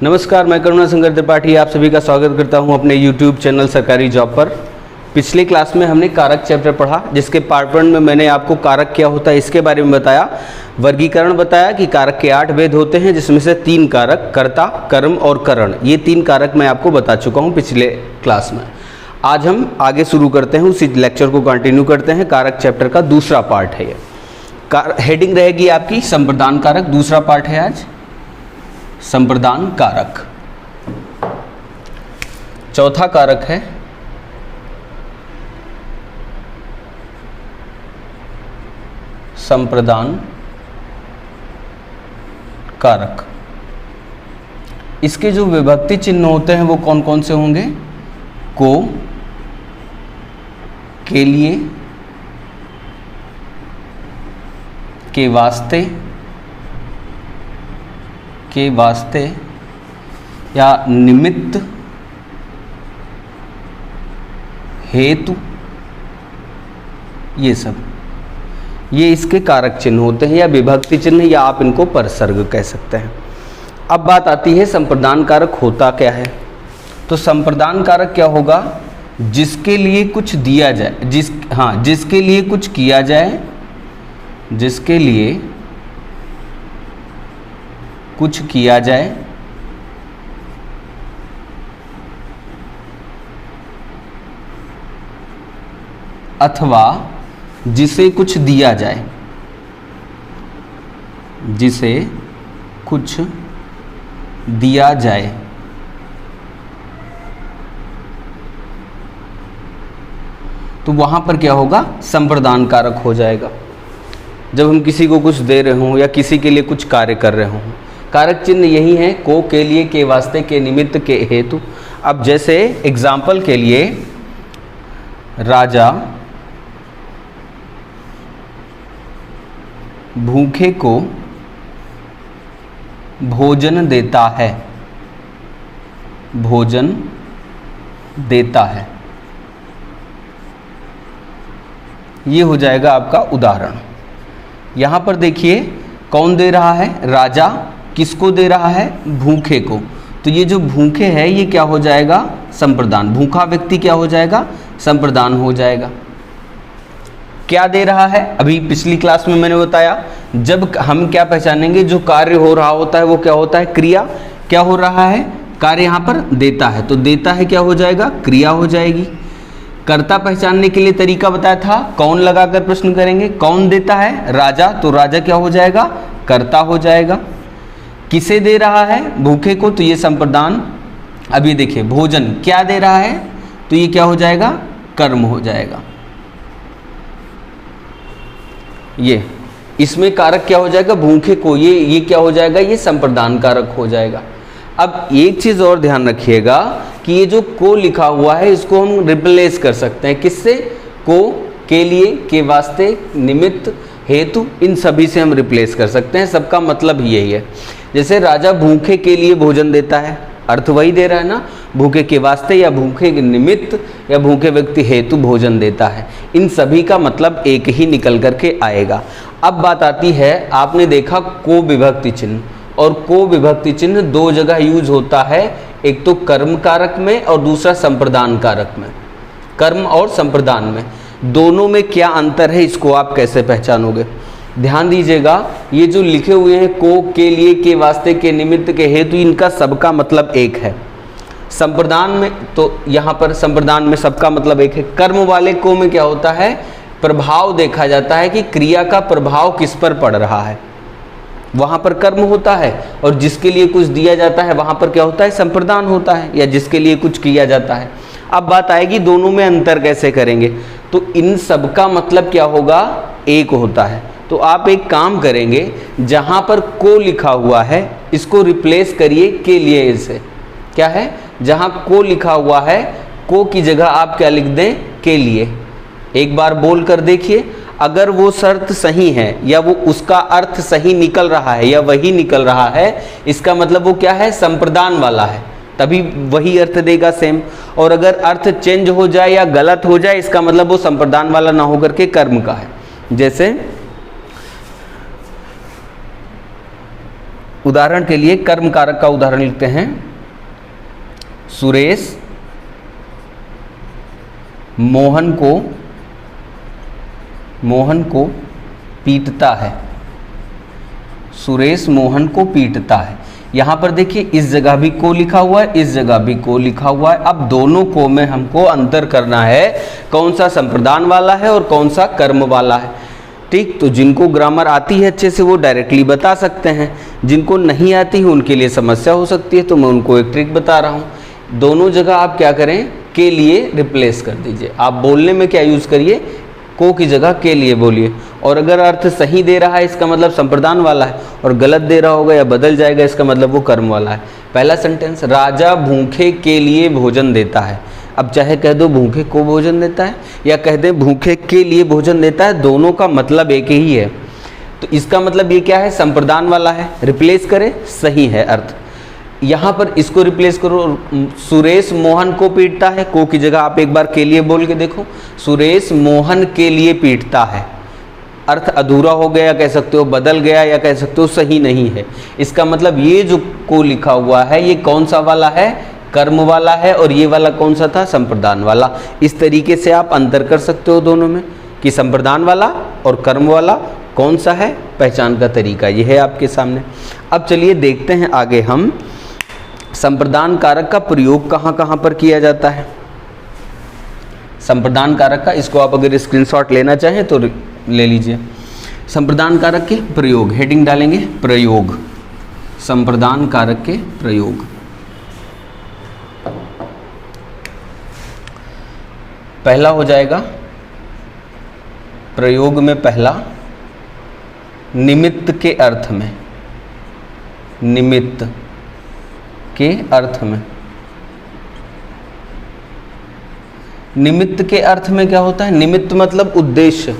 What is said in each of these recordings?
नमस्कार, मैं करुणा शंकर त्रिपाठी आप सभी का स्वागत करता हूं अपने YouTube चैनल सरकारी जॉब पर। पिछले क्लास में हमने कारक चैप्टर पढ़ा, जिसके पार्ट 1 में मैंने आपको कारक क्या होता है इसके बारे में बताया, वर्गीकरण बताया कि कारक के 8 भेद होते हैं, जिसमें से 3 कारक कर्ता, कर्म और करण, ये 3 कारक मैं आपको बता चुका हूँ पिछले क्लास में। आज हम आगे शुरू करते हैं, उसी लेक्चर को कंटिन्यू करते हैं। कारक चैप्टर का दूसरा पार्ट है ये। हेडिंग रहेगी आपकी संप्रदान कारक, दूसरा पार्ट है आज संप्रदान कारक। चौथा कारक है संप्रदान कारक। इसके जो विभक्ति चिन्ह होते हैं वो कौन कौन से होंगे? को, के लिए, के वास्ते, के वास्ते या निमित्त, हेतु, ये सब ये इसके कारक चिन्ह होते हैं या विभक्ति चिन्ह, या आप इनको परसर्ग कह सकते हैं। अब बात आती है संप्रदान कारक होता क्या है। तो संप्रदान कारक क्या होगा? जिसके लिए कुछ दिया जाए, जिसके लिए कुछ किया जाए, जिसके लिए कुछ किया जाए अथवा जिसे कुछ दिया जाए, जिसे कुछ दिया जाए, तो वहां पर क्या होगा? संप्रदान कारक हो जाएगा। जब हम किसी को कुछ दे रहे हों या किसी के लिए कुछ कार्य कर रहे हों, कारक चिन्ह यही है, को, के लिए, के वास्ते, के निमित्त, के हेतु। अब जैसे एग्जाम्पल के लिए राजा भूखे को भोजन देता है, भोजन देता है, ये हो जाएगा आपका उदाहरण। यहां पर देखिए कौन दे रहा है? राजा। किसको दे रहा है? भूखे को। तो ये जो भूखे है ये क्या हो जाएगा? संप्रदान। भूखा व्यक्ति क्या हो जाएगा? संप्रदान हो जाएगा। क्या दे रहा है? अभी पिछली क्लास में मैंने बताया, जब हम क्या पहचानेंगे, जो कार्य हो रहा होता है वो क्या होता है? क्रिया। क्या हो रहा है? कार्य यहाँ पर देता है, तो देता है क्या हो जाएगा? क्रिया हो जाएगी। कर्ता पहचानने के लिए तरीका बताया था, कौन लगाकर प्रश्न करेंगे। कौन देता है? राजा, तो राजा क्या हो जाएगा? कर्ता हो जाएगा। किसे दे रहा है? भूखे को, तो ये संप्रदान। अब ये देखिए भोजन क्या दे रहा है, तो ये क्या हो जाएगा? कर्म हो जाएगा। ये इसमें कारक क्या हो जाएगा? भूखे को, ये क्या हो जाएगा? ये संप्रदान कारक हो जाएगा। अब एक चीज और ध्यान रखिएगा कि ये जो को लिखा हुआ है इसको हम रिप्लेस कर सकते हैं किससे? को, के लिए, के वास्ते, निमित्त, हेतु, इन सभी से हम रिप्लेस कर सकते हैं। सबका मतलब ही यही है। जैसे राजा भूखे के लिए भोजन देता है, अर्थ वही दे रहा है ना, भूखे के वास्ते या भूखे के निमित्त या भूखे व्यक्ति हेतु भोजन देता है। इन सभी का मतलब एक ही निकल करके आएगा। अब बात आती है, आपने देखा को विभक्ति चिन्ह, और को विभक्ति चिन्ह 2 जगह यूज होता है, एक तो कर्म कारक में और दूसरा संप्रदान कारक में। कर्म और संप्रदान में दोनों में क्या अंतर है, इसको आप कैसे पहचानोगे? ध्यान दीजिएगा, ये जो लिखे हुए हैं को, के लिए, के वास्ते, के निमित्त, के हेतु, इनका सबका मतलब एक है। संप्रदान में तो यहाँ पर संप्रदान में सबका मतलब एक है। कर्म वाले को में क्या होता है? प्रभाव देखा जाता है कि क्रिया का प्रभाव किस पर पड़ रहा है, वहां पर कर्म होता है, और जिसके लिए कुछ दिया जाता है वहां पर क्या होता है? संप्रदान होता है, या जिसके लिए कुछ किया जाता है। अब बात आएगी दोनों में अंतर कैसे करेंगे, तो इन सब का मतलब क्या होगा? एक होता है। तो आप एक काम करेंगे, जहां पर को लिखा हुआ है इसको रिप्लेस करिए के लिए से। क्या है? जहां को लिखा हुआ है, को की जगह आप क्या लिख दें? के लिए। एक बार बोल कर देखिए, अगर वो शर्त सही है या वो उसका अर्थ सही निकल रहा है या वही निकल रहा है, इसका मतलब वो क्या है? संप्रदान वाला है, तभी वही अर्थ देगा सेम। और अगर अर्थ चेंज हो जाए या गलत हो जाए, इसका मतलब वो संप्रदान वाला ना होकर के कर्म का है। जैसे उदाहरण के लिए कर्म कारक का उदाहरण लिखते हैं। सुरेश मोहन को पीटता है। सुरेश मोहन को पीटता है। यहाँ पर देखिए इस जगह भी को लिखा हुआ है, इस जगह भी को लिखा हुआ है। अब दोनों को में हमको अंतर करना है, कौन सा संप्रदान वाला है और कौन सा कर्म वाला है। ठीक, तो जिनको ग्रामर आती है अच्छे से वो डायरेक्टली बता सकते हैं, जिनको नहीं आती है उनके लिए समस्या हो सकती है, तो मैं उनको एक ट्रिक बता रहा हूँ। दोनों जगह आप क्या करें, के लिए रिप्लेस कर दीजिए। आप बोलने में क्या यूज़ करिए, को की जगह के लिए बोलिए। और अगर अर्थ सही दे रहा है इसका मतलब संप्रदान वाला है, और गलत दे रहा होगा या बदल जाएगा इसका मतलब वो कर्म वाला है। पहला सेंटेंस, राजा भूखे के लिए भोजन देता है। अब चाहे कह दो भूखे को भोजन देता है या कह दे भूखे के लिए भोजन देता है, दोनों का मतलब एक ही है। तो इसका मतलब ये क्या है, संप्रदान वाला है। रिप्लेस करें, सही है अर्थ। यहाँ पर इसको रिप्लेस करो, सुरेश मोहन को पीटता है, को की जगह आप एक बार के लिए बोल के देखो, सुरेश मोहन के लिए पीटता है। अर्थ अधूरा हो गया कह सकते हो, बदल गया या कह सकते हो सही नहीं है। इसका मतलब ये जो को लिखा हुआ है ये कौन सा वाला है, कर्म वाला है, और ये वाला कौन सा था, संप्रदान वाला। इस तरीके से आप अंतर कर सकते हो दोनों में कि संप्रदान वाला और कर्म वाला कौन सा है, पहचान का तरीका ये है आपके सामने। अब चलिए देखते हैं आगे हम संप्रदान कारक का प्रयोग कहाँ कहाँ पर किया जाता है। संप्रदान कारक का, इसको आप अगर स्क्रीनशॉट लेना चाहें तो ले लीजिए। संप्रदान कारक के प्रयोग, हेडिंग डालेंगे प्रयोग, संप्रदान कारक के प्रयोग। पहला हो जाएगा प्रयोग में पहला, निमित्त के अर्थ में, निमित्त के अर्थ में। निमित्त के अर्थ में क्या होता है, निमित्त मतलब उद्देश्य,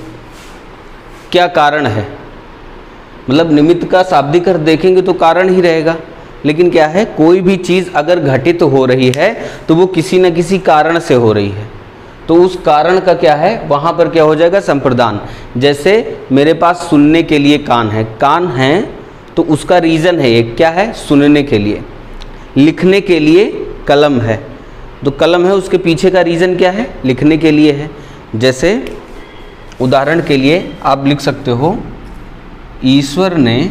क्या कारण है। मतलब निमित्त का शाब्दिक अर्थ देखेंगे तो कारण ही रहेगा, लेकिन क्या है, कोई भी चीज़ अगर घटित हो रही है तो वो किसी न किसी कारण से हो रही है, तो उस कारण का क्या है, वहाँ पर क्या हो जाएगा, संप्रदान। जैसे मेरे पास सुनने के लिए कान है, कान है तो उसका रीज़न है एक, क्या है, सुनने के लिए। लिखने के लिए कलम है, तो कलम है उसके पीछे का रीज़न क्या है, लिखने के लिए है। जैसे उदाहरण के लिए आप लिख सकते हो, ईश्वर ने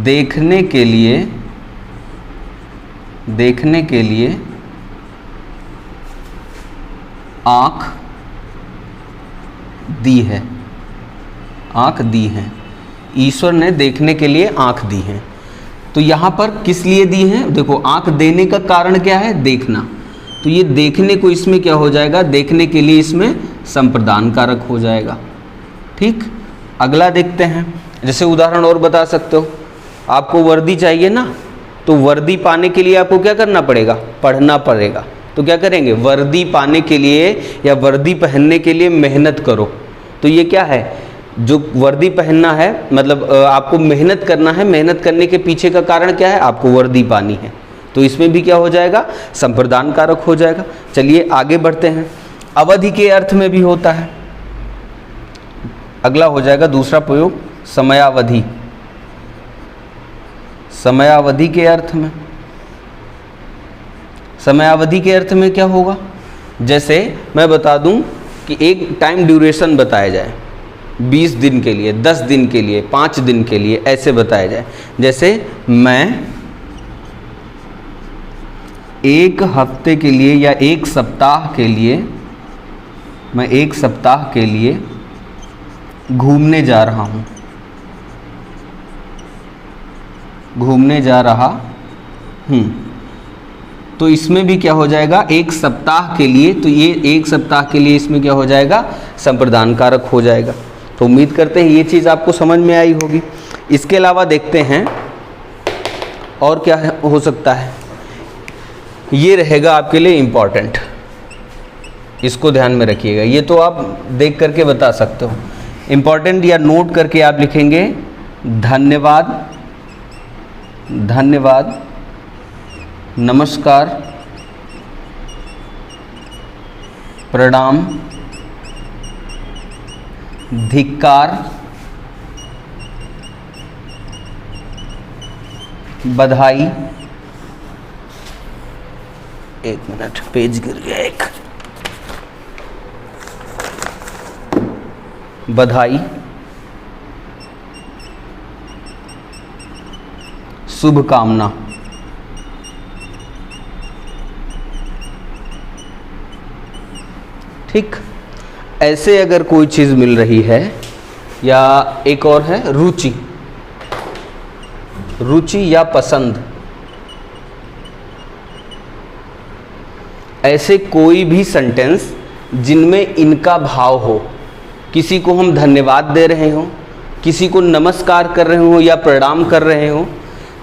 देखने के लिए आँख दी है, आँख दी है। ईश्वर ने देखने के लिए आँख दी है। तो यहाँ पर किस लिए दी है, देखो आँख देने का कारण क्या है, देखना। तो ये देखने को इसमें क्या हो जाएगा, देखने के लिए इसमें संप्रदान कारक हो जाएगा। ठीक, अगला देखते हैं। जैसे उदाहरण और बता सकते हो, आपको वर्दी चाहिए ना, तो वर्दी पाने के लिए आपको क्या करना पड़ेगा, पढ़ना पड़ेगा। तो क्या करेंगे, वर्दी पाने के लिए या वर्दी पहनने के लिए मेहनत करो। तो ये क्या है, जो वर्दी पहनना है मतलब आपको मेहनत करना है, मेहनत करने के पीछे का कारण क्या है, आपको वर्दी पानी है। तो इसमें भी क्या हो जाएगा, संप्रदान कारक हो जाएगा। चलिए आगे बढ़ते हैं। अवधि के अर्थ में भी होता है। अगला हो जाएगा दूसरा प्रयोग, समयावधि। समयावधि के अर्थ में, समयावधि के अर्थ में क्या होगा, जैसे मैं बता दूं कि एक टाइम ड्यूरेशन बताया जाए, 20 दिन के लिए, 10 दिन के लिए, 5 दिन के लिए, ऐसे बताया जाए। जैसे मैं एक हफ्ते के लिए या एक सप्ताह के लिए, मैं एक सप्ताह के लिए घूमने जा रहा हूँ, घूमने जा रहा हूँ। तो इसमें भी क्या हो जाएगा, एक सप्ताह के लिए। तो ये एक सप्ताह के लिए इसमें क्या हो जाएगा, संप्रदान कारक हो जाएगा। तो उम्मीद करते हैं ये चीज़ आपको समझ में आई होगी। इसके अलावा देखते हैं और क्या हो सकता है। ये रहेगा आपके लिए इम्पॉर्टेंट, इसको ध्यान में रखिएगा। ये तो आप देख करके बता सकते हो, इम्पॉर्टेंट या नोट करके आप लिखेंगे, धन्यवाद, धन्यवाद, नमस्कार, प्रणाम, धिक्कार, बधाई, एक मिनट पेज गिर गया एक, बधाई, शुभकामना, ठीक। ऐसे अगर कोई चीज मिल रही है, या एक और है रुचि, रुचि या पसंद, ऐसे कोई भी सेंटेंस जिनमें इनका भाव हो, किसी को हम धन्यवाद दे रहे हो, किसी को नमस्कार कर रहे हो या प्रणाम कर रहे हो,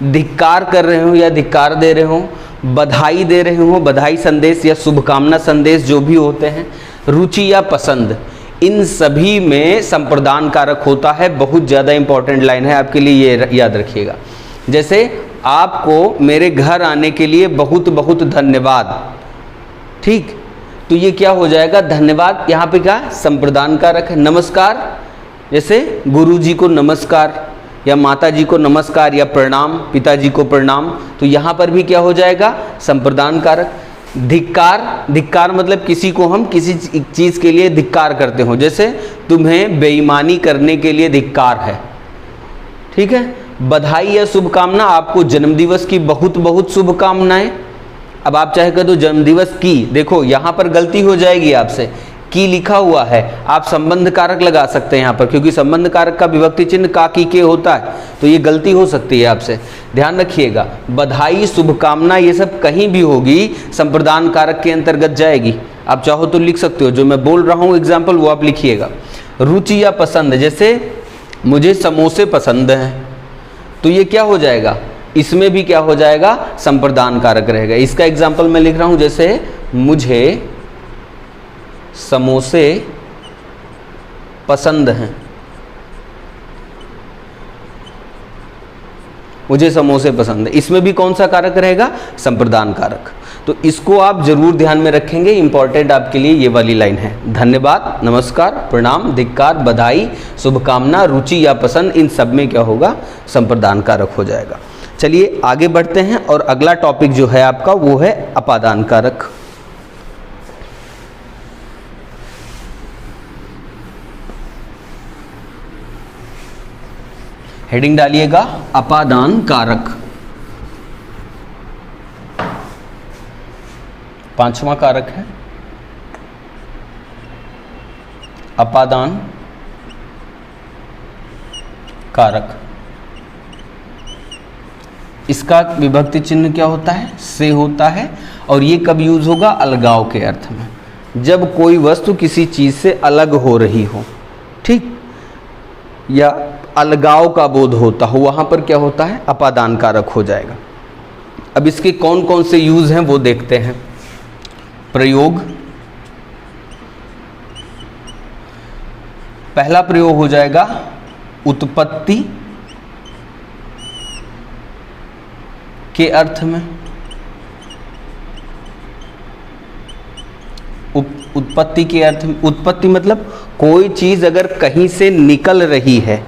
धिक्कार कर रहे हो या धिक्कार दे रहे हो, बधाई दे रहे हो, बधाई संदेश या शुभकामना संदेश जो भी होते हैं, रुचि या पसंद, इन सभी में संप्रदान कारक होता है। बहुत ज़्यादा इंपॉर्टेंट लाइन है आपके लिए, ये याद रखिएगा। जैसे आपको मेरे घर आने के लिए बहुत बहुत धन्यवाद, ठीक। तो ये क्या हो जाएगा, धन्यवाद यहाँ पे क्या संप्रदान कारक है। नमस्कार, जैसे गुरुजी को नमस्कार या माताजी को नमस्कार या प्रणाम, पिताजी को प्रणाम, तो यहाँ पर भी क्या हो जाएगा, संप्रदान कारक। धिक्कार, धिक्कार मतलब किसी को हम किसी चीज़ के लिए धिक्कार करते हो, जैसे तुम्हें बेईमानी करने के लिए धिक्कार है, ठीक है। बधाई या शुभकामना, आपको जन्मदिवस की बहुत बहुत शुभकामनाएं। अब आप चाहे कर दो जन्मदिवस की, देखो यहाँ पर गलती हो जाएगी आपसे, की लिखा हुआ है, आप संबंध कारक लगा सकते हैं यहाँ पर, क्योंकि संबंध कारक का विभक्ति चिन्ह का की के होता है, तो ये गलती हो सकती है आपसे, ध्यान रखिएगा। बधाई, शुभकामना, ये सब कहीं भी होगी संप्रदान कारक के अंतर्गत जाएगी। आप चाहो तो लिख सकते हो, जो मैं बोल रहा हूँ एग्जाम्पल वो आप लिखिएगा। रुचि या पसंद, जैसे मुझे समोसे पसंद हैं, तो ये क्या हो जाएगा, इसमें भी क्या हो जाएगा, संप्रदान कारक रहेगा। इसका एग्जाम्पल मैं लिख रहा हूँ, जैसे मुझे समोसे पसंद हैं, मुझे समोसे पसंद है, इसमें भी कौन सा कारक रहेगा, संप्रदान कारक। तो इसको आप जरूर ध्यान में रखेंगे, इंपॉर्टेंट आपके लिए ये वाली लाइन है। धन्यवाद, नमस्कार, प्रणाम, धिक्कार, बधाई, शुभकामना, रुचि या पसंद, इन सब में क्या होगा, संप्रदान कारक हो जाएगा। चलिए आगे बढ़ते हैं, और अगला टॉपिक जो है आपका वो है अपादान कारक। हेडिंग डालिएगा अपादान कारक। पांचवा कारक है अपादान कारक। इसका विभक्ति चिन्ह क्या होता है, से होता है, और ये कब यूज होगा, अलगाव के अर्थ में, जब कोई वस्तु किसी चीज से अलग हो रही हो, ठीक, या अलगाव का बोध होता हो, वहां पर क्या होता है, अपादान कारक हो जाएगा। अब इसके कौन कौन से यूज हैं वो देखते हैं। प्रयोग, पहला प्रयोग हो जाएगा उत्पत्ति के अर्थ में। उत्पत्ति के अर्थ में, उत्पत्ति मतलब कोई चीज अगर कहीं से निकल रही है,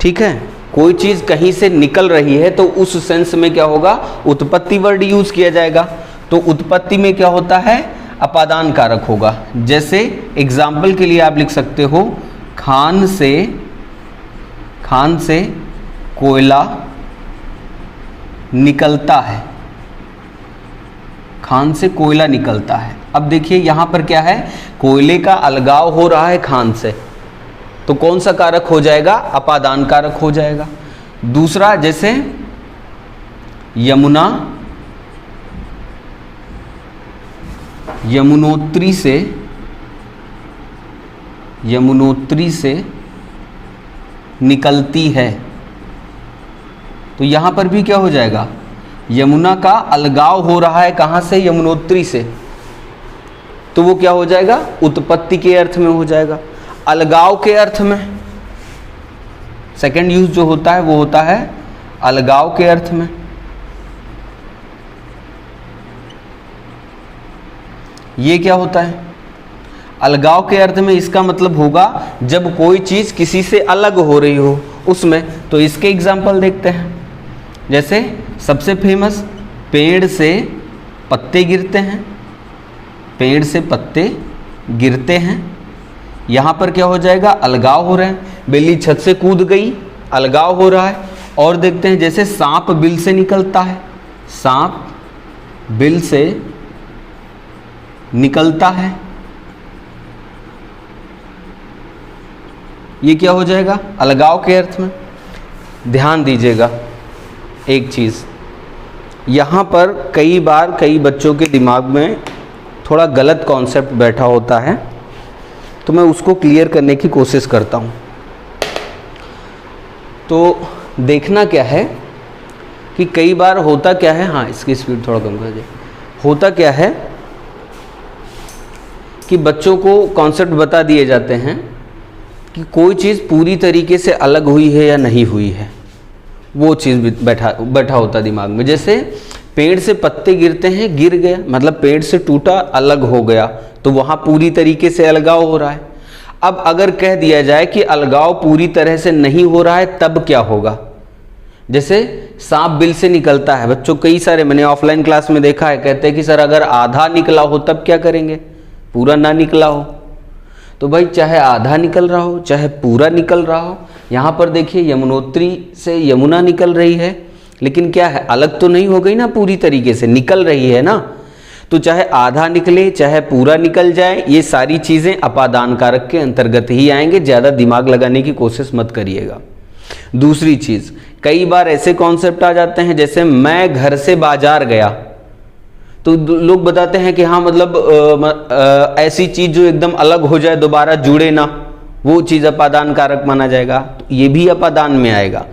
ठीक है, कोई चीज कहीं से निकल रही है, तो उस सेंस में क्या होगा, उत्पत्ति वर्ड यूज किया जाएगा। तो उत्पत्ति में क्या होता है, अपादान कारक होगा। जैसे एग्जाम्पल के लिए आप लिख सकते हो, खान से कोयला निकलता है, खान से कोयला निकलता है। अब देखिए यहां पर क्या है, कोयले का अलगाव हो रहा है खान से, तो कौन सा कारक हो जाएगा, अपादान कारक हो जाएगा। दूसरा, जैसे यमुनोत्री से निकलती है, तो यहां पर भी क्या हो जाएगा, यमुना का अलगाव हो रहा है कहां से, यमुनोत्री से, तो वो क्या हो जाएगा, उत्पत्ति के अर्थ में हो जाएगा। अलगाव के अर्थ में सेकंड यूज जो होता है वो होता है अलगाव के अर्थ में। ये क्या होता है, अलगाव के अर्थ में, इसका मतलब होगा जब कोई चीज किसी से अलग हो रही हो उसमें। तो इसके एग्जाम्पल देखते हैं। जैसे सबसे फेमस, पेड़ से पत्ते गिरते हैं, पेड़ से पत्ते गिरते हैं, यहाँ पर क्या हो जाएगा, अलगाव हो रहे हैं। बिल्ली छत से कूद गई, अलगाव हो रहा है। और देखते हैं जैसे सांप बिल से निकलता है, सांप बिल से निकलता है, ये क्या हो जाएगा, अलगाव के अर्थ में। ध्यान दीजिएगा एक चीज़, यहाँ पर कई बार कई बच्चों के दिमाग में थोड़ा गलत कॉन्सेप्ट बैठा होता है, तो मैं उसको क्लियर करने की कोशिश करता हूँ। तो देखना क्या है कि कई बार होता क्या है, हाँ इसकी स्पीड थोड़ा कम कर दे। होता क्या है कि बच्चों को कॉन्सेप्ट बता दिए जाते हैं कि कोई चीज़ पूरी तरीके से अलग हुई है या नहीं हुई है, वो चीज़ बैठा होता दिमाग में। जैसे पेड़ से पत्ते गिरते हैं, गिर गया मतलब पेड़ से टूटा, अलग हो गया, तो वहाँ पूरी तरीके से अलगाव हो रहा है। अब अगर कह दिया जाए कि अलगाव पूरी तरह से नहीं हो रहा है, तब क्या होगा। जैसे सांप बिल से निकलता है, बच्चों कई सारे मैंने ऑफलाइन क्लास में देखा है, कहते हैं कि सर अगर आधा निकला हो तब क्या करेंगे, पूरा ना निकला हो। तो भाई चाहे आधा निकल रहा हो चाहे पूरा निकल रहा हो, यहाँ पर देखिए यमुनोत्री से यमुना निकल रही है, लेकिन क्या है, अलग तो नहीं हो गई ना, पूरी तरीके से निकल रही है ना। तो चाहे आधा निकले चाहे पूरा निकल जाए, ये सारी चीज़ें अपादान कारक के अंतर्गत ही आएंगे, ज़्यादा दिमाग लगाने की कोशिश मत करिएगा। दूसरी चीज़, कई बार ऐसे कॉन्सेप्ट आ जाते हैं, जैसे मैं घर से बाजार गया, तो लोग बताते हैं कि हाँ मतलब ऐसी चीज़ जो एकदम अलग हो जाए, दोबारा जुड़े ना, वो चीज़ अपादान कारक माना जाएगा। तो ये भी अपादान में आएगा।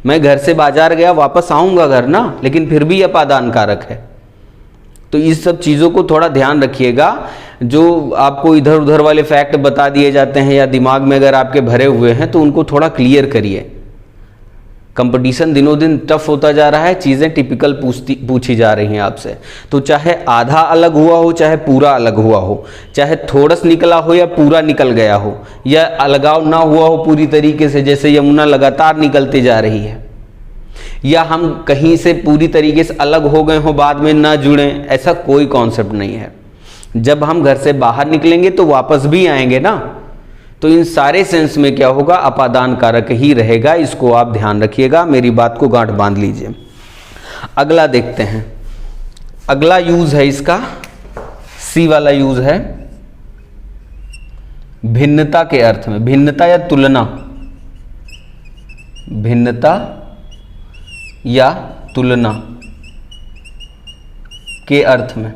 मैं घर से बाजार गया, वापस आऊँगा घर ना, लेकिन फिर भी अपादान कारक है। तो इस सब चीज़ों को थोड़ा ध्यान रखिएगा। जो आपको इधर उधर वाले फैक्ट बता दिए जाते हैं या दिमाग में अगर आपके भरे हुए हैं, तो उनको थोड़ा क्लियर करिए। कंपटीशन दिनों दिन टफ होता जा रहा है, चीज़ें टिपिकल पूछी जा रही हैं आपसे। तो चाहे आधा अलग हुआ हो चाहे पूरा अलग हुआ हो, चाहे थोड़ा सा निकला हो या पूरा निकल गया हो, या अलगाव ना हुआ हो पूरी तरीके से, जैसे यमुना लगातार निकलती जा रही है, या हम कहीं से पूरी तरीके से अलग हो गए हो बाद में ना जुड़े, ऐसा कोई कॉन्सेप्ट नहीं है। जब हम घर से बाहर निकलेंगे तो वापस भी आएंगे ना, तो इन सारे सेंस में क्या होगा, अपादान कारक ही रहेगा। इसको आप ध्यान रखिएगा, मेरी बात को गांठ बांध लीजिए। अगला देखते हैं, अगला यूज है इसका, सी वाला यूज है भिन्नता के अर्थ में। भिन्नता या तुलना, भिन्नता या तुलना के अर्थ में,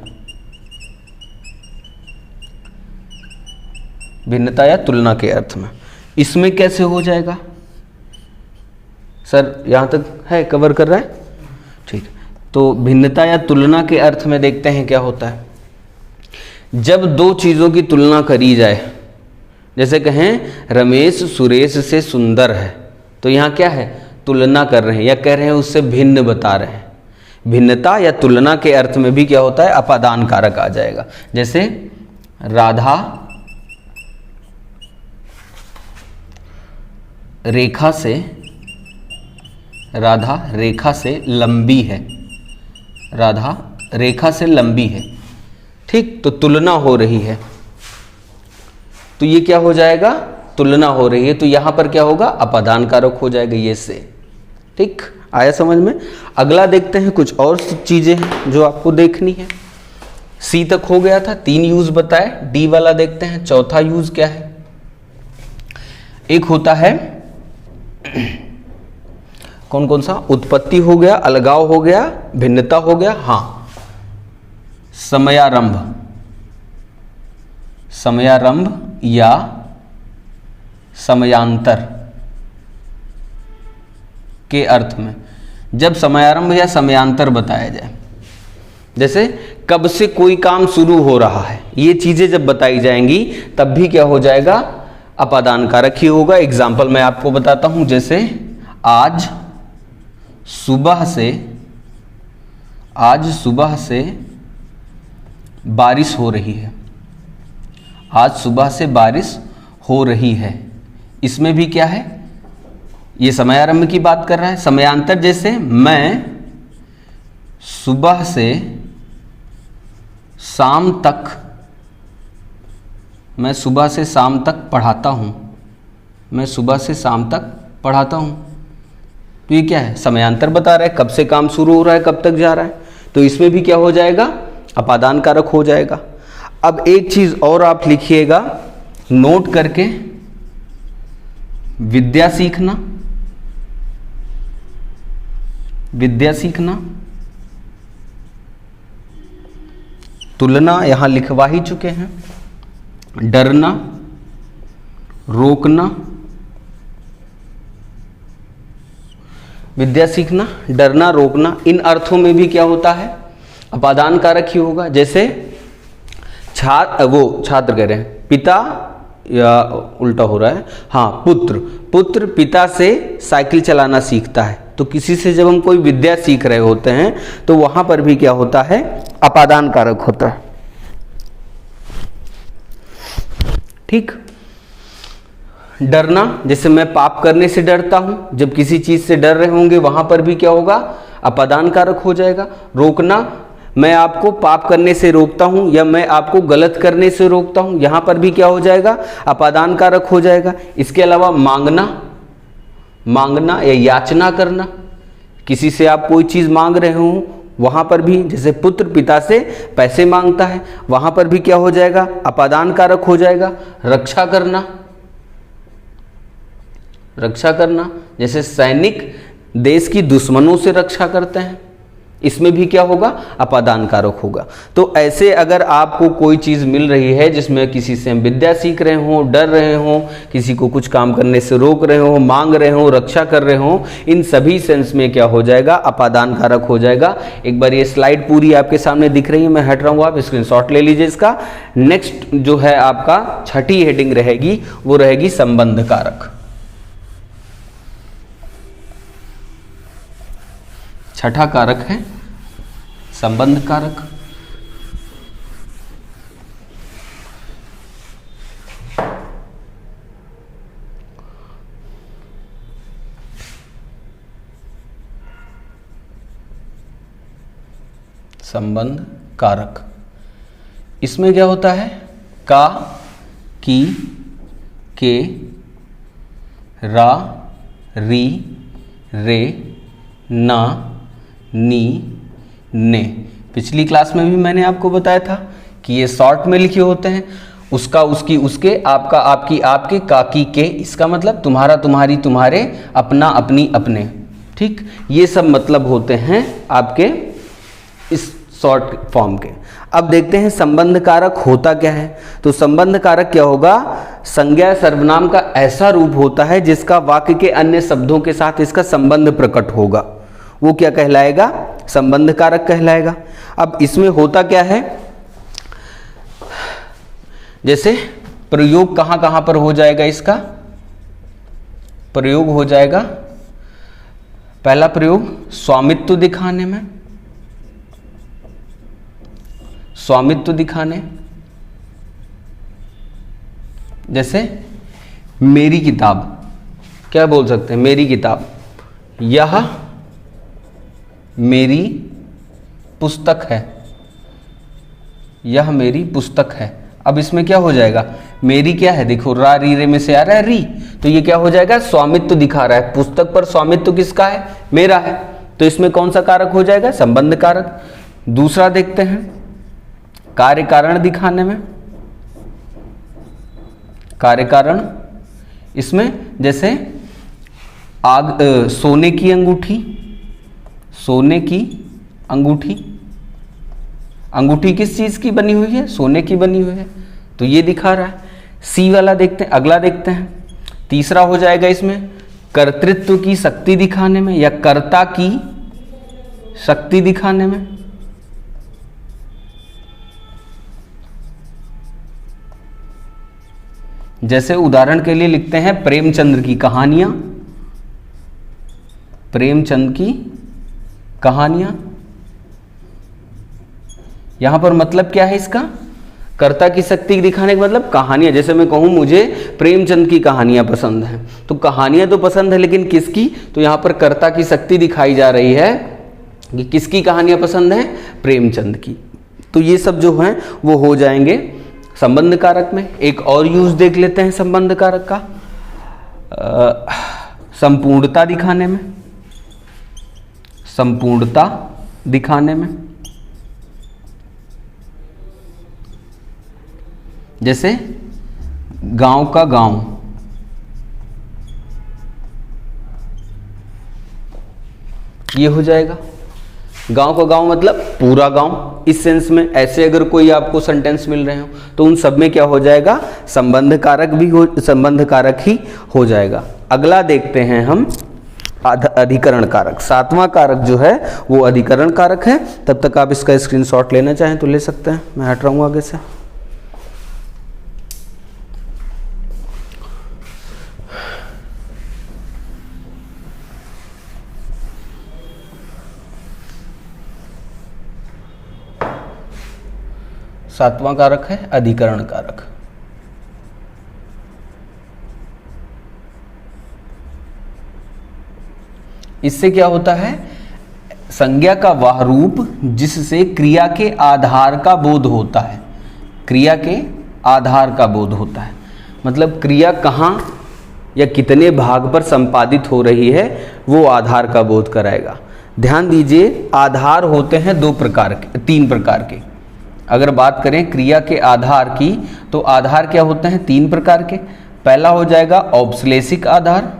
भिन्नता या तुलना के अर्थ में। इसमें कैसे हो जाएगा सर, यहां तक है, कवर कर रहा है, ठीक। तो भिन्नता या तुलना के अर्थ में देखते हैं क्या होता है। जब दो चीजों की तुलना करी जाए, जैसे कहें रमेश सुरेश से सुंदर है, तो यहां क्या है, तुलना कर रहे हैं या कह रहे हैं उससे भिन्न बता रहे हैं। भिन्नता या तुलना के अर्थ में भी क्या होता है, अपादान कारक आ जाएगा। जैसे राधा रेखा से, राधा रेखा से लंबी है, राधा रेखा से लंबी है, ठीक। तो तुलना हो रही है, तो ये क्या हो जाएगा, तुलना हो रही है, तो यहां पर क्या होगा, अपादान कारक हो जाएगा ये से, ठीक। आया समझ में। अगला देखते हैं, कुछ और चीजें हैं जो आपको देखनी है। सी तक हो गया था, 3 यूज बताए। डी वाला देखते हैं, चौथा यूज क्या है। एक होता है कौन कौन सा, उत्पत्ति हो गया, अलगाव हो गया, भिन्नता हो गया, हाँ, समयारंभ, समयारंभ या समयांतर के अर्थ में। जब समयारंभ या समयांतर बताया जाए, जैसे कब से कोई काम शुरू हो रहा है, ये चीजें जब बताई जाएंगी तब भी क्या हो जाएगा, अपादान कारक ही होगा। एग्जाम्पल मैं आपको बताता हूं, जैसे आज सुबह से बारिश हो रही है, आज सुबह से बारिश हो रही है, इसमें भी क्या है, ये समयारंभ की बात कर रहा है। समयांतर जैसे मैं सुबह से शाम तक, मैं सुबह से शाम तक पढ़ाता हूँ, मैं सुबह से शाम तक पढ़ाता हूँ। तो ये क्या है, समयांतर बता रहा है, कब से काम शुरू हो रहा है कब तक जा रहा है। तो इसमें भी क्या हो जाएगा, अपादान कारक हो जाएगा। अब एक चीज और आप लिखिएगा नोट करके, विद्या सीखना, विद्या सीखना, तुलना यहां लिखवा ही चुके हैं, डरना, रोकना, विद्या सीखना, डरना, रोकना, इन अर्थों में भी क्या होता है, अपादान कारक ही होगा। जैसे छात्र कह रहे हैं, पिता, या उल्टा हो रहा है, हाँ पुत्र पिता से साइकिल चलाना सीखता है। तो किसी से जब हम कोई विद्या सीख रहे होते हैं तो वहां पर भी क्या होता है, अपादान कारक होता है। ठीक। डरना, जैसे मैं पाप करने से डरता हूं, जब किसी चीज से डर रहे होंगे वहां पर भी क्या होगा, अपादान कारक हो जाएगा। रोकना, मैं आपको पाप करने से रोकता हूं या मैं आपको गलत करने से रोकता हूं, यहां पर भी क्या हो जाएगा, अपादान कारक हो जाएगा। इसके अलावा मांगना या याचना करना, किसी से आप कोई चीज मांग रहे हो वहां पर भी, जैसे पुत्र पिता से पैसे मांगता है, वहां पर भी क्या हो जाएगा, अपादान कारक हो जाएगा। रक्षा करना, जैसे सैनिक देश की दुश्मनों से रक्षा करते हैं, इसमें भी क्या होगा, अपादान कारक होगा। तो ऐसे अगर आपको कोई चीज मिल रही है जिसमें किसी से हम विद्या सीख रहे हो, डर रहे हो, किसी को कुछ काम करने से रोक रहे हो, मांग रहे हो, रक्षा कर रहे हो, इन सभी सेंस में क्या हो जाएगा, अपादान कारक हो जाएगा। एक बार ये स्लाइड पूरी आपके सामने दिख रही है, मैं हट रहा हूं, आप स्क्रीनशॉट ले लीजिए इसका। नेक्स्ट जो है आपका छठी हेडिंग रहेगी, वो रहेगी संबंध कारक। छठा कारक है संबंध कारक। संबंध कारक, इसमें क्या होता है, का, की, के, रा, री, रे, ना, नी, ने। पिछली क्लास में भी मैंने आपको बताया था कि ये शॉर्ट में लिखे होते हैं, उसका, उसकी, उसके, आपका, आपकी, आपके, काकी, के, इसका मतलब तुम्हारा, तुम्हारी, तुम्हारे, अपना, अपनी, अपने। ठीक, ये सब मतलब होते हैं आपके इस शॉर्ट फॉर्म के। अब देखते हैं संबंध कारक होता क्या है। तो संबंध कारक क्या होगा, संज्ञा सर्वनाम का ऐसा रूप होता है जिसका वाक्य के अन्य शब्दों के साथ इसका संबंध प्रकट होगा, वो क्या कहलाएगा, संबंध कारक कहलाएगा। अब इसमें होता क्या है, जैसे प्रयोग कहां कहां पर हो जाएगा, इसका प्रयोग हो जाएगा, पहला प्रयोग स्वामित्व दिखाने में, स्वामित्व दिखाने, जैसे मेरी किताब, क्या बोल सकते हैं, मेरी किताब, यह मेरी पुस्तक है, यह मेरी पुस्तक है। अब इसमें क्या हो जाएगा, मेरी क्या है, देखो रा री रे में से आ रहा है री, तो ये क्या हो जाएगा, स्वामित्व दिखा रहा है, पुस्तक पर स्वामित्व किसका है, मेरा है। तो इसमें कौन सा कारक हो जाएगा, संबंध कारक। दूसरा देखते हैं कार्य कारण दिखाने में, कार्य कारण, इसमें जैसे सोने की अंगूठी, सोने की अंगूठी, अंगूठी किस चीज की बनी हुई है, सोने की बनी हुई है, तो ये दिखा रहा है। सी वाला देखते हैं, अगला देखते हैं। तीसरा हो जाएगा इसमें कर्तृत्व की शक्ति दिखाने में या कर्ता की शक्ति दिखाने में। जैसे उदाहरण के लिए लिखते हैं प्रेमचंद्र की कहानियां, प्रेमचंद की कहानियां, यहां पर मतलब क्या है इसका, कर्ता की शक्ति दिखाने का मतलब कहानियाँ, जैसे मैं कहूँ मुझे प्रेमचंद की कहानियाँ पसंद हैं, तो कहानियाँ तो पसंद है लेकिन किसकी, तो यहाँ पर कर्ता की शक्ति दिखाई जा रही है कि किसकी कहानियाँ पसंद हैं, प्रेमचंद की। तो ये सब जो हैं वो हो जाएंगे संबंध कारक में। एक और यूज देख लेते हैं संबंध कारक का, संपूर्णता दिखाने में, संपूर्णता दिखाने में। जैसे गांव का गांव, ये हो जाएगा। गांव का गांव मतलब पूरा गांव, इस सेंस में। ऐसे अगर कोई आपको सेंटेंस मिल रहे हो तो उन सब में क्या हो जाएगा, संबंध कारक भी हो, संबंध कारक ही हो जाएगा। अगला देखते हैं हम अधिकरण कारक। 7वां कारक जो है वो अधिकरण कारक है। तब तक आप इसका स्क्रीनशॉट लेना चाहें तो ले सकते हैं, मैं हट रहा हूं आगे से। सातवां कारक है अधिकरण कारक। इससे क्या होता है, संज्ञा का वह रूप जिससे क्रिया के आधार का बोध होता है, क्रिया के आधार का बोध होता है। मतलब क्रिया कहाँ या कितने भाग पर संपादित हो रही है वो आधार का बोध कराएगा। ध्यान दीजिए, आधार होते हैं तीन प्रकार के। अगर बात करें क्रिया के आधार की तो आधार क्या होते हैं, 3 प्रकार के। पहला हो जाएगा औपश्लेषिक आधार,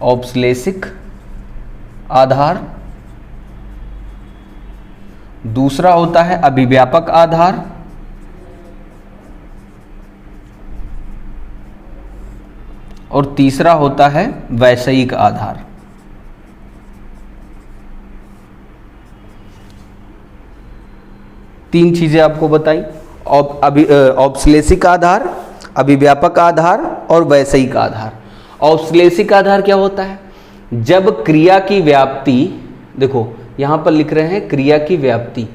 औपश्लेषिक आधार। दूसरा होता है अभिव्यापक आधार, और तीसरा होता है वैषयिक आधार। तीन चीजें आपको बताई, औपश्लेषिक आधार, अभिव्यापक आधार और वैषयिक आधार। औपश्लेषिक आधार क्या होता है, जब क्रिया की व्याप्ति, देखो यहां पर लिख रहे हैं क्रिया की व्याप्ति,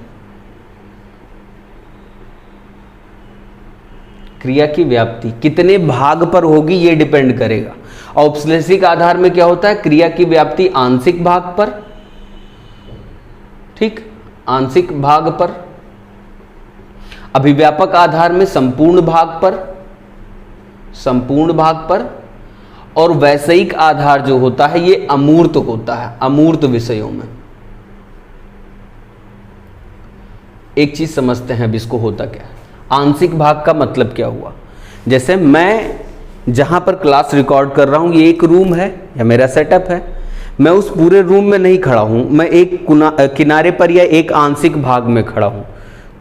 क्रिया की व्याप्ति कितने भाग पर होगी ये डिपेंड करेगा। औपश्लेषिक आधार में क्या होता है, क्रिया की व्याप्ति आंशिक भाग पर, ठीक, आंशिक भाग पर। अभिव्यापक आधार में संपूर्ण भाग पर, संपूर्ण भाग पर। और वैषयिक आधार जो होता है ये अमूर्त होता है, अमूर्त विषयों में। एक चीज समझते हैं अब इसको होता क्या है। आंशिक भाग का मतलब क्या हुआ, जैसे मैं जहां पर क्लास रिकॉर्ड कर रहा हूं ये एक रूम है या मेरा सेटअप है, मैं उस पूरे रूम में नहीं खड़ा हूं, मैं एक किनारे पर या एक आंशिक भाग में खड़ा हूं।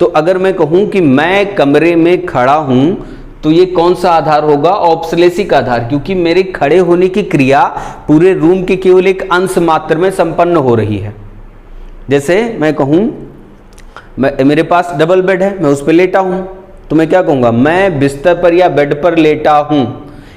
तो अगर मैं कहूं कि मैं कमरे में खड़ा हूं तो ये कौन सा आधार होगा, औपश्लेषिक आधार, क्योंकि मेरे खड़े होने की क्रिया पूरे रूम के केवल एक अंश मात्र में संपन्न हो रही है। जैसे मैं कहूं मेरे पास डबल बेड है, मैं उस पर लेटा हूं, तो मैं क्या कहूंगा, मैं बिस्तर पर या बेड पर लेटा हूं,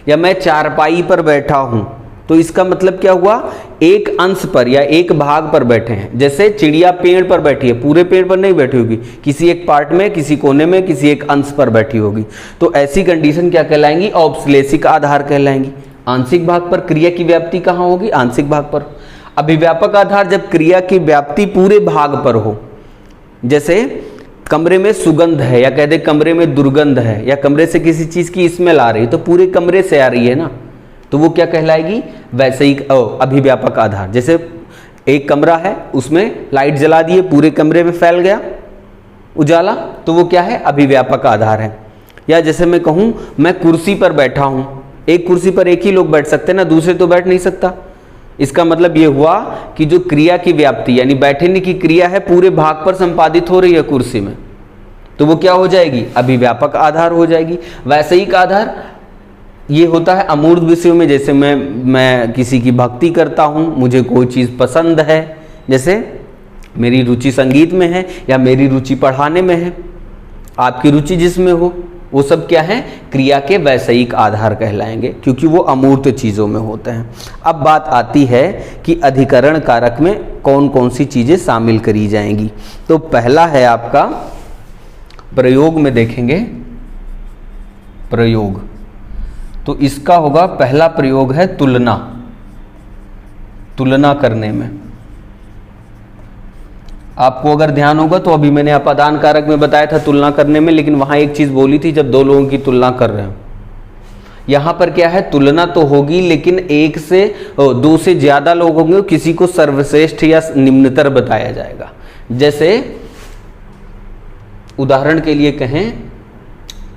या मैं चारपाई पर बैठा हूं। तो इसका मतलब क्या हुआ, एक अंश पर या एक भाग पर बैठे हैं। जैसे चिड़िया पेड़ पर बैठी है, पूरे पेड़ पर नहीं बैठी होगी, किसी एक पार्ट में, किसी कोने में, किसी एक अंश पर बैठी होगी। तो ऐसी कंडीशन क्या कहलाएंगी, औपश्लेषिक आधार कहलाएंगी। आंशिक भाग पर क्रिया की व्याप्ति कहाँ होगी, आंशिक भाग पर। अभिव्यापक आधार जब क्रिया की व्याप्ति पूरे भाग पर हो, जैसे कमरे में सुगंध है, या कह दे कमरे में दुर्गंध है, या कमरे से किसी चीज की स्मेल आ रही है, तो पूरे कमरे से आ रही है ना, तो वो क्या कहलाएगी, वैषयिक अभिव्यापक आधार। जैसे एक कमरा है, उसमें लाइट जला दिए, पूरे कमरे में फैल गया उजाला, तो वो क्या है, अभिव्यापक आधार है। या जैसे मैं कहूं मैं कुर्सी पर बैठा हूं, एक कुर्सी पर एक ही लोग बैठ सकते हैं ना, दूसरे तो बैठ नहीं सकता। इसका मतलब ये हुआ कि जो क्रिया की व्याप्ति यानी बैठने की क्रिया है पूरे भाग पर संपादित हो रही है कुर्सी में, तो वो क्या हो जाएगी, अभिव्यापक आधार हो जाएगी। वैषयिक आधार ये होता है अमूर्त विषयों में, जैसे मैं किसी की भक्ति करता हूँ, मुझे कोई चीज़ पसंद है, जैसे मेरी रुचि संगीत में है या मेरी रुचि पढ़ाने में है, आपकी रुचि जिसमें हो, वो सब क्या है, क्रिया के वैषयिक आधार कहलाएंगे, क्योंकि वो अमूर्त चीज़ों में होते हैं। अब बात आती है कि अधिकरण कारक में कौन कौन सी चीज़ें शामिल करी जाएंगी। तो पहला है आपका प्रयोग में देखेंगे, प्रयोग, तो इसका होगा पहला प्रयोग है तुलना, तुलना करने में। आपको अगर ध्यान होगा तो अभी मैंने अपादान कारक में बताया था तुलना करने में, लेकिन वहां एक चीज बोली थी जब दो लोगों की तुलना कर रहे हो। यहां पर क्या है, तुलना तो होगी लेकिन एक से दो से ज्यादा लोग होंगे, किसी को सर्वश्रेष्ठ या निम्नतर बताया जाएगा। जैसे उदाहरण के लिए कहें,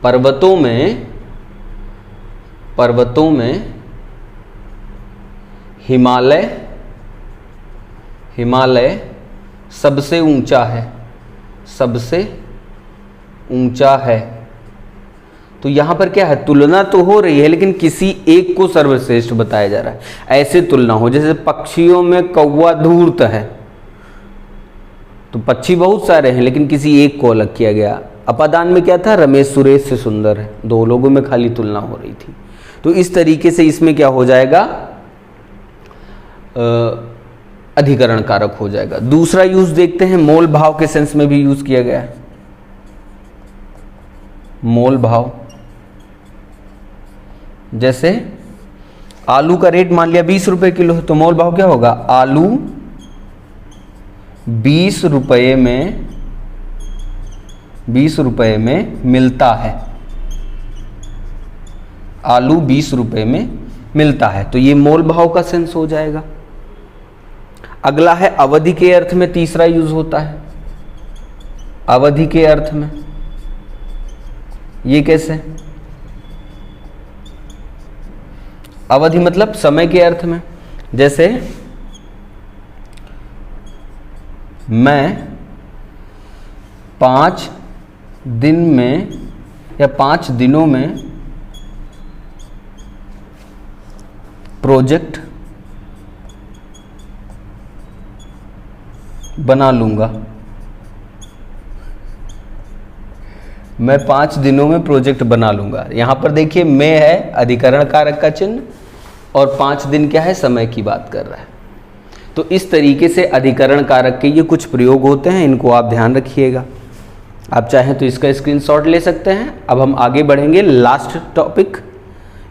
पर्वतों में हिमालय सबसे ऊंचा है, सबसे ऊंचा है। तो यहां पर क्या है, तुलना तो हो रही है लेकिन किसी एक को सर्वश्रेष्ठ बताया जा रहा है। ऐसे तुलना हो, जैसे पक्षियों में कौवा धूर्त है, तो पक्षी बहुत सारे हैं लेकिन किसी एक को अलग किया गया। अपादान में क्या था, रमेश सुरेश से सुंदर है, दो लोगों में खाली तुलना हो रही थी। तो इस तरीके से इसमें क्या हो जाएगा, अधिकरण कारक हो जाएगा। दूसरा यूज देखते हैं, मोल भाव के सेंस में भी यूज किया गया है। मोल भाव, जैसे आलू का रेट मान लिया 20 रुपए किलो है, तो मोल भाव क्या होगा, आलू 20 रुपए में मिलता है, आलू 20 रुपए में मिलता है, तो ये मोल भाव का सेंस हो जाएगा। अगला है अवधि के अर्थ में, तीसरा यूज होता है अवधि के अर्थ में। ये कैसे, अवधि मतलब समय के अर्थ में। जैसे मैं 5 दिन में या 5 दिनों में प्रोजेक्ट बना लूंगा, मैं 5 दिनों में प्रोजेक्ट बना लूंगा। यहां पर देखिए मैं है अधिकरण कारक का चिन्ह और 5 दिन क्या है, समय की बात कर रहा है। तो इस तरीके से अधिकरण कारक के ये कुछ प्रयोग होते हैं, इनको आप ध्यान रखिएगा। आप चाहें तो इसका स्क्रीनशॉट ले सकते हैं। अब हम आगे बढ़ेंगे, लास्ट टॉपिक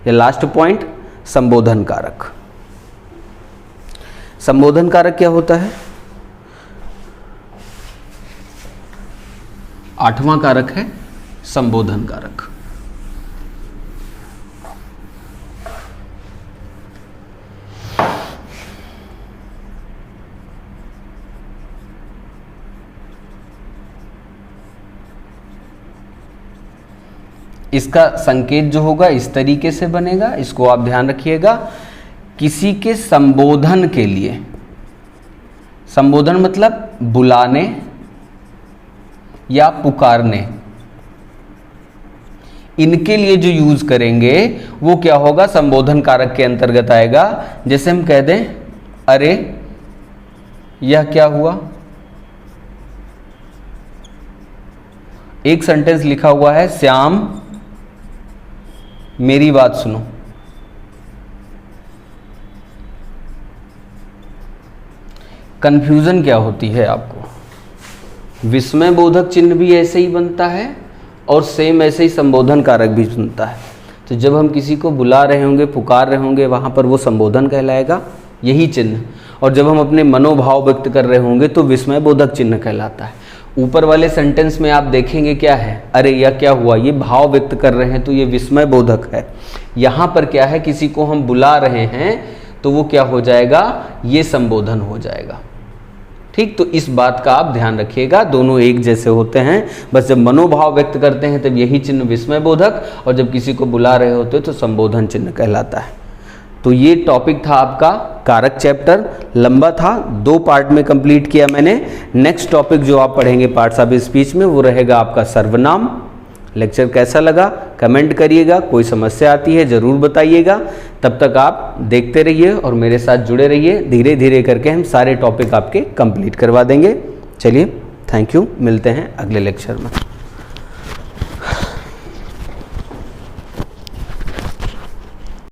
या लास्ट पॉइंट, संबोधन कारक। संबोधन कारक क्या होता है, 8वां कारक है संबोधन कारक। इसका संकेत जो होगा इस तरीके से बनेगा, इसको आप ध्यान रखिएगा। किसी के संबोधन के लिए, संबोधन मतलब बुलाने या पुकारने, इनके लिए जो यूज करेंगे वो क्या होगा, संबोधन कारक के अंतर्गत आएगा। जैसे हम कह दें, अरे यह क्या हुआ, एक सेंटेंस लिखा हुआ है, श्याम मेरी बात सुनो। कंफ्यूजन क्या होती है आपको, विस्मय बोधक चिन्ह भी ऐसे ही बनता है और सेम ऐसे ही संबोधन कारक भी बनता है। तो जब हम किसी को बुला रहे होंगे, पुकार रहे होंगे, वहाँ पर वो संबोधन कहलाएगा, यही चिन्ह। और जब हम अपने मनोभाव व्यक्त कर रहे होंगे तो विस्मय बोधक चिन्ह कहलाता है। ऊपर वाले सेंटेंस में आप देखेंगे क्या है, अरे यह क्या हुआ, ये भाव व्यक्त कर रहे हैं तो ये विस्मय बोधक है। यहाँ पर क्या है, किसी को हम बुला रहे हैं तो वो क्या हो जाएगा, ये संबोधन हो जाएगा। ठीक, तो इस बात का आप ध्यान रखिएगा, दोनों एक जैसे होते हैं। बस जब मनोभाव व्यक्त करते हैं तब यही चिन्ह विस्मय बोधक, और जब किसी को बुला रहे होते तो संबोधन चिन्ह कहलाता है। तो ये टॉपिक था आपका कारक चैप्टर, लंबा था, 2 पार्ट में कंप्लीट किया मैंने। नेक्स्ट टॉपिक जो आप पढ़ेंगे पार्ट्स ऑफ स्पीच में वो रहेगा आपका सर्वनाम। लेक्चर कैसा लगा कमेंट करिएगा, कोई समस्या आती है ज़रूर बताइएगा। तब तक आप देखते रहिए और मेरे साथ जुड़े रहिए, धीरे धीरे करके हम सारे टॉपिक आपके कंप्लीट करवा देंगे। चलिए, थैंक यू, मिलते हैं अगले लेक्चर में।